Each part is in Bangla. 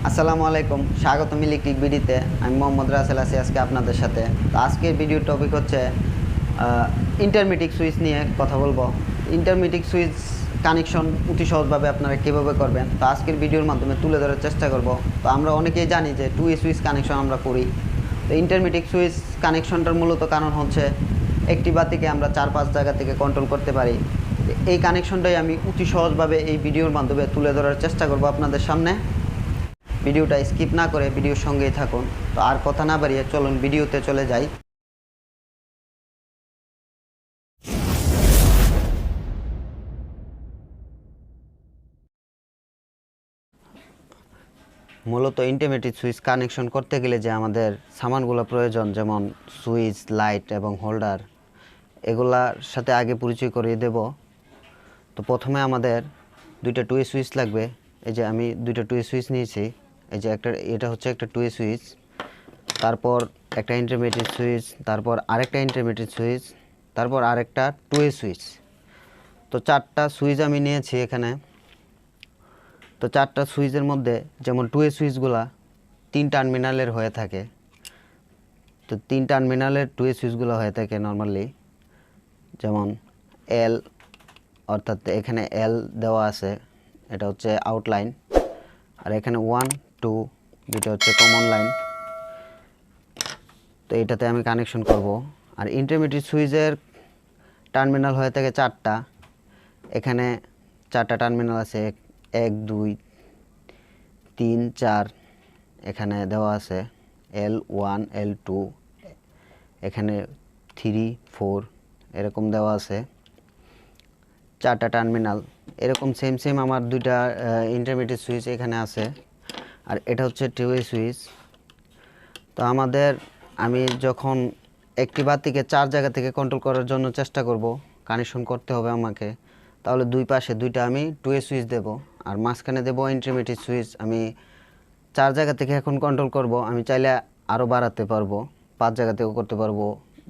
আসসালামু আলাইকুম, স্বাগতম ইলেকট্রিক বিডিতে। আমি মোহাম্মদ রাসেল আছি আজকে আপনাদের সাথে। তো আজকের ভিডিওর টপিক হচ্ছে ইন্টারমিডিয়েট সুইচ নিয়ে কথা বলবো। ইন্টারমিডিয়েট সুইচ কানেকশন অতি সহজভাবে আপনারা কীভাবে করবেন তো আজকের ভিডিওর মাধ্যমে তুলে ধরার চেষ্টা করব। তো আমরা অনেকেই জানি যে 2A সুইচ কানেকশন আমরা করি। তো ইন্টারমিডিয়েট সুইচ কানেকশনটার মূলত কারণ হচ্ছে একটি বাতিকে আমরা 4-5 জায়গা থেকে কন্ট্রোল করতে পারি। এই কানেকশনটাই আমি অতি সহজভাবে এই ভিডিওর মাধ্যমে তুলে ধরার চেষ্টা করব আপনাদের সামনে। ভিডিওটা স্কিপ না করে ভিডিওর সঙ্গেই থাকুন। তো আর কথা না বাড়িয়ে চলুন ভিডিওতে চলে যাই। মূলত ইন্টারমিডিয়েট সুইচ কানেকশন করতে গেলে যে আমাদের সামানগুলো প্রয়োজন, যেমন সুইচ, লাইট এবং হোল্ডার, এগুলার সাথে আগে পরিচয় করিয়ে দেব। তো প্রথমে আমাদের দুইটা 2A সুইচ লাগবে। এই যে আমি দুইটা 2A সুইচ নিয়েছি। এই যে এটা হচ্ছে একটা 2A সুইচ, তারপর একটা ইন্টারমিডিয়েট সুইচ, তারপর আরেকটা ইন্টারমিডিয়েট সুইচ, তারপর আরেকটা 2A সুইচ। তো 4টা সুইচ আমি নিয়েছি এখানে। তো 4টা সুইচের মধ্যে যেমন 2A সুইচগুলা 3 টার্মিনালের হয়ে থাকে। তো 3 টার্মিনালের 2A সুইচগুলো হয়ে থাকে নর্মালি, যেমন এল, অর্থাৎ এখানে এল দেওয়া আছে, এটা হচ্ছে আউটলাইন। আর এখানে 1, 2 যেটা হচ্ছে কমন লাইন। তো এটাতে আমি কানেকশন করব। আর ইন্টারমিডিয়েট সুইচের টার্মিনাল হয়ে থাকে 4টা। এখানে 4টা টার্মিনাল আছে, 1, 2, 3, 4 এখানে দেওয়া আছে, L1, L2, এখানে 3, 4 এরকম দেওয়া আছে 4টা টার্মিনাল। এরকম সেম আমার দুইটা ইন্টারমিডিয়েট সুইচ এখানে আছে। আর এটা হচ্ছে 2A সুইচ। তো আমি যখন একটি বাতিকে 4 জায়গা থেকে কন্ট্রোল করার জন্য চেষ্টা করব, কানেকশন করতে হবে আমাকে, তাহলে দুই পাশে দুইটা আমি 2A সুইচ দেব, আর মাঝখানে দেব ইন্টারমিডিয়েট সুইচ। আমি 4 জায়গা থেকে এখন কন্ট্রোল করব। আমি চাইলে আরও বাড়াতে পারবো, 5 জায়গা থেকেও করতে পারবো,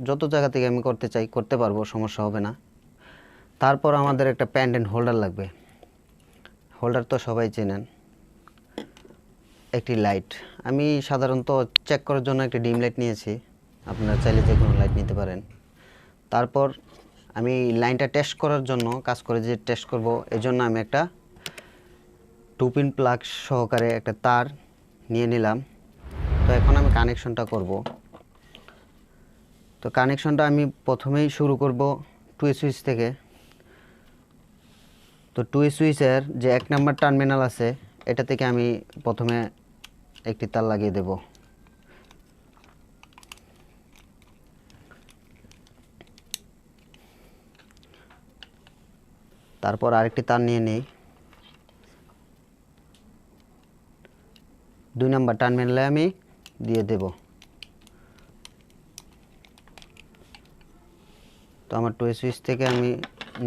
যত জায়গা থেকে আমি করতে চাই করতে পারবো, সমস্যা হবে না। তারপর আমাদের একটা প্যান্ডেন্ট হোল্ডার লাগবে। হোল্ডার তো সবাই চেনেন। একটি লাইট, আমি সাধারণত চেক করার জন্য একটি ডিম লাইট নিয়েছি, আপনারা চাইলে যে কোনো লাইট নিতে পারেন। তারপর আমি লাইনটা টেস্ট করার জন্য, কাজ করে যে টেস্ট করব, এই জন্য আমি একটা 2 পিন প্লাগ সহকারে একটা তার নিয়ে নিলাম। তো এখন আমি কানেকশনটা করব। তো কানেকশনটা আমি প্রথমেই শুরু করব 2A সুইচ থেকে। তো 2A সুইচের যে 1 নম্বর টার্মিনাল আছে, এটা থেকে আমি প্রথমে একটি তার লাগিয়ে দেব। তারপর আরেকটি তার নিয়ে নিই, 2 নম্বর টার্মিনালে আমি দিয়ে দেব। তো আমার 2A সুইচ থেকে আমি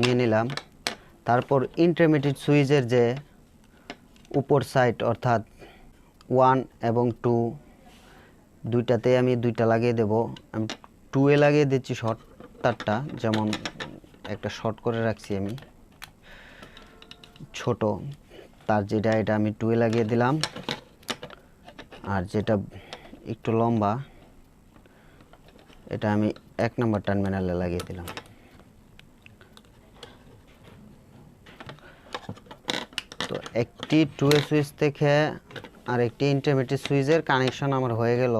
নিয়ে নিলাম। তারপর ইন্টারমিডিয়েট সুইচের যে উপর সাইড, অর্থাৎ 1 এবং 2 দুইটাতে আমি দুইটা লাগিয়ে দেব। আমি 2A লাগিয়ে দিচ্ছি শর্ট তারটা, যেমন একটা শর্ট করে রাখছি আমি, ছোট তার যেটা, এটা আমি 2A লাগিয়ে দিলাম। আর যেটা একটু লম্বা, এটা আমি 1 নম্বর টার্মিনালে লাগিয়ে দিলাম। তো একটি 2A সুইচ থেকে আর একটি ইন্টারমিডিয়েট সুইচের কানেকশন আমার হয়ে গেল।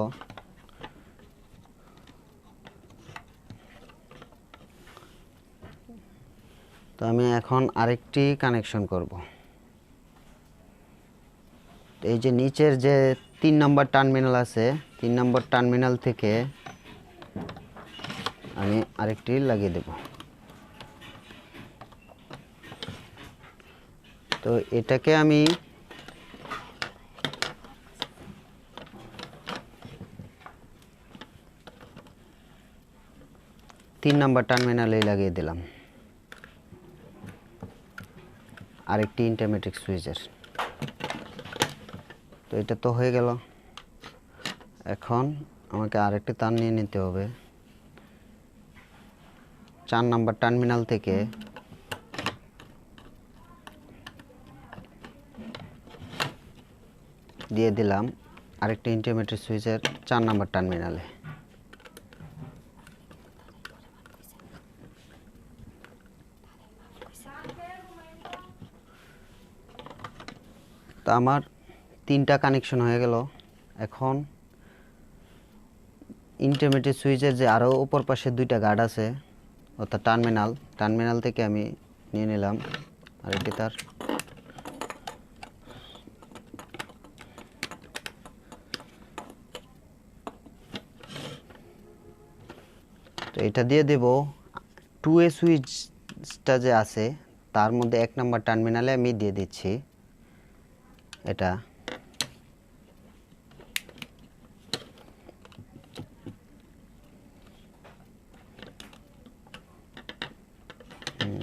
তো আমি এখন আরেকটি কানেকশন করব। এই যে নিচের যে 3 নম্বর টার্মিনাল আছে, 3 নম্বর টার্মিনাল থেকে আমি আরেকটি লাগিয়ে দেব। তো এটাকে আমি 3 নম্বর টার্মিনালে লাগিয়ে দিলাম, আরেকটি ইন্টারমিডিয়েট সুইচের। তো এটা তো হয়ে গেল। এখন আমাকে আরেকটি তার নিয়ে নিতে হবে, 4 নম্বর টার্মিনাল থেকে দিয়ে দিলাম আরেকটা ইন্টারমিডিয়েট সুইচের 4 নম্বর টার্মিনালে। তো আমার 3টা কানেকশন হয়ে গেল। এখন ইন্টারমিডিয়েট সুইচের যে আরও উপর পাশে 2টা গার্ড আছে অর্থাৎ টার্মিনাল থেকে আমি নিয়ে নিলাম আরেকটি তার। তো এটা দিয়ে দেব 2A সুইচটা যে আছে তার মধ্যে 1 নম্বর টার্মিনালে আমি দিয়ে দিচ্ছি এটা।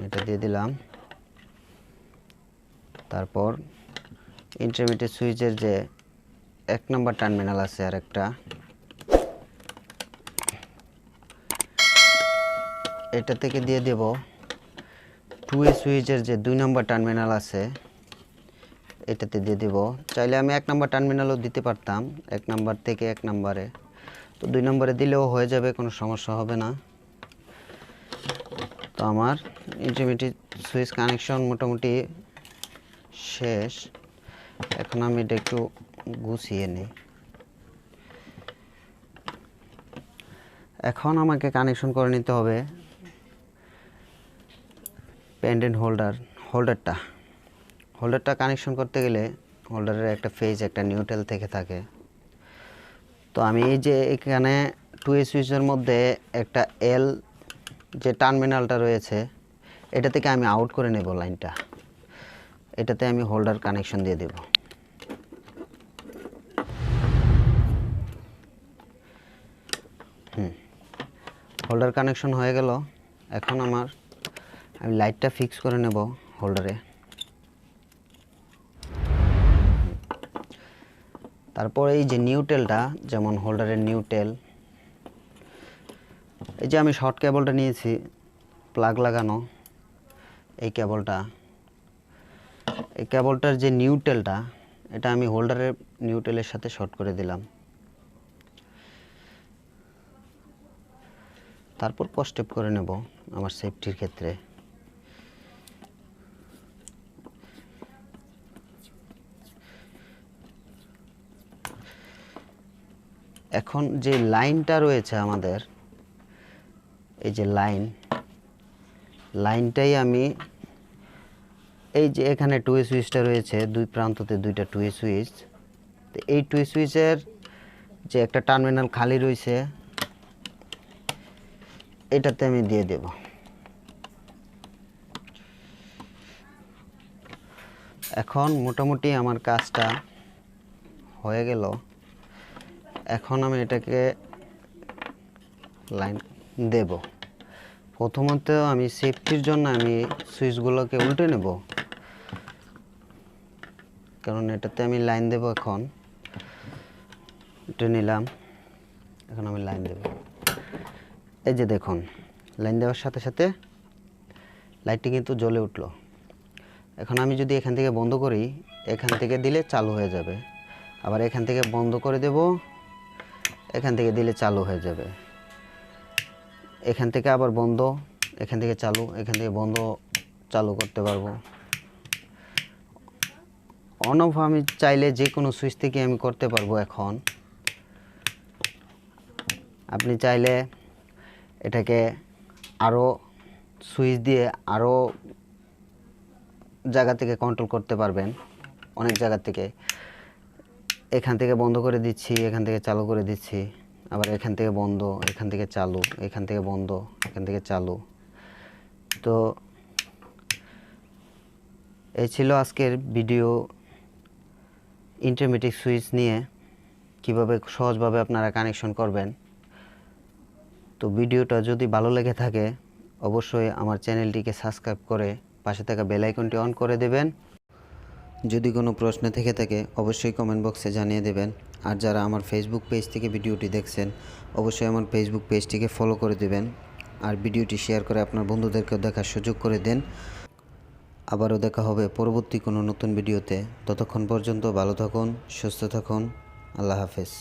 এটা দিয়ে দিলাম। তারপর ইন্টারমিডিয়েট সুইচের যে 1 নম্বর টার্মিনাল আছে আরেকটা, এটা থেকে দিয়ে দেব 2A সুইচের যে 2 নম্বর টার্মিনাল আছে এটাতে দিয়ে দেব। চাইলে আমি 1 নম্বর টার্মিনালও দিতে পারতাম, 1 নম্বর থেকে 1 নম্বরে, তো 2 নম্বরে দিলেও হয়ে যাবে, কোনো সমস্যা হবে না। তো আমার ইন্টারমিডিয়েট সুইচ কানেকশন মোটামুটি শেষ। এখন আমি এটা একটু গুছিয়ে নিই। এখন আমাকে কানেকশন করে নিতে হবে পেন্ডেন্ট হোল্ডারটা কানেকশন করতে গেলে হোল্ডারের একটা ফেজ একটা নিউট্রাল থেকে থাকে। তো আমি এই যে এখানে 2A সুইচের মধ্যে একটা এল যে টার্মিনালটা রয়েছে এটা থেকে আমি আউট করে নেব লাইনটা, এটাতে আমি হোল্ডার কানেকশন দিয়ে দেব। হোল্ডার কানেকশন হয়ে গেল। এখন আমি লাইটটা ফিক্স করে নেব হোল্ডারে। তারপর এই যে নিউট্রালটা, যেমন হোল্ডারের নিউট্রাল, এই যে আমি শর্ট কেবলটা নিয়েছি প্লাগ লাগানো, এই কেবলটার যে নিউট্রালটা এটা আমি হোল্ডারের নিউট্রালের সাথে শর্ট করে দিলাম। তারপর স্টেপ করে নেব আমার সেফটির ক্ষেত্রে। এখন যে লাইনটা রয়েছে আমাদের, এই যে লাইনটাই আমি এই যে এখানে 2A সুইচটা রয়েছে, দুই প্রান্ততে 2টা 2A সুইচ, তো এই 2A সুইচের যে একটা টার্মিনাল খালি রয়েছে এটাতে আমি দিয়ে দেব। এখন মোটামুটি আমার কাজটা হয়ে গেল। এখন আমি এটাকে লাইন দেব। প্রথমত আমি সেফটির জন্য আমি সুইচগুলোকে উল্টে নেব, কারণ এটাতে আমি লাইন দেব। এখন উল্টে নিলাম, এখন আমি লাইন দেব। এই যে দেখুন, লাইন দেওয়ার সাথে সাথে লাইটটি কিন্তু জ্বলে উঠলো। এখন আমি যদি এখান থেকে বন্ধ করি, এখান থেকে দিলে চালু হয়ে যাবে, আবার এখান থেকে বন্ধ করে দেব, এখান থেকে দিলে চালু হয়ে যাবে, এখান থেকে আবার বন্ধ, এখান থেকে চালু, এখান থেকে বন্ধ চালু করতে পারবো। অন অফ আমি চাইলে যে কোনো সুইচ থেকে আমি করতে পারবো। এখন আপনি চাইলে এটাকে আরও সুইচ দিয়ে আরও জায়গা থেকে কন্ট্রোল করতে পারবেন, অনেক জায়গা থেকে। এখান থেকে বন্ধ করে দিচ্ছি, এখান থেকে চালু করে দিচ্ছি, আবার এখান থেকে বন্ধ, এখান থেকে চালু, এখান থেকে বন্ধ, এখান থেকে চালু। তো এই ছিল আজকের ভিডিও, ইন্টারমিডিয়েট সুইচ নিয়ে কিভাবে সহজভাবে আপনারা কানেকশন করবেন। তো ভিডিওটা যদি ভালো লেগে থাকে অবশ্যই আমার চ্যানেলটিকে সাবস্ক্রাইব করে পাশে থাকা বেল আইকনটি অন করে দেবেন। যদি কোনো প্রশ্ন থেকে থাকে অবশ্যই কমেন্ট বক্সে জানিয়ে দেবেন। আর যারা আমার ফেসবুক পেজ থেকে ভিডিওটি দেখছেন অবশ্যই আমার ফেসবুক পেজটিকে ফলো করে দেবেন, আর ভিডিওটি শেয়ার করে আপনার বন্ধুদেরকেও দেখার সুযোগ করে দেন। আবারও দেখা হবে পরবর্তী কোনো নতুন ভিডিওতে। ততক্ষণ পর্যন্ত ভালো থাকুন, সুস্থ থাকুন। আল্লাহ হাফেজ।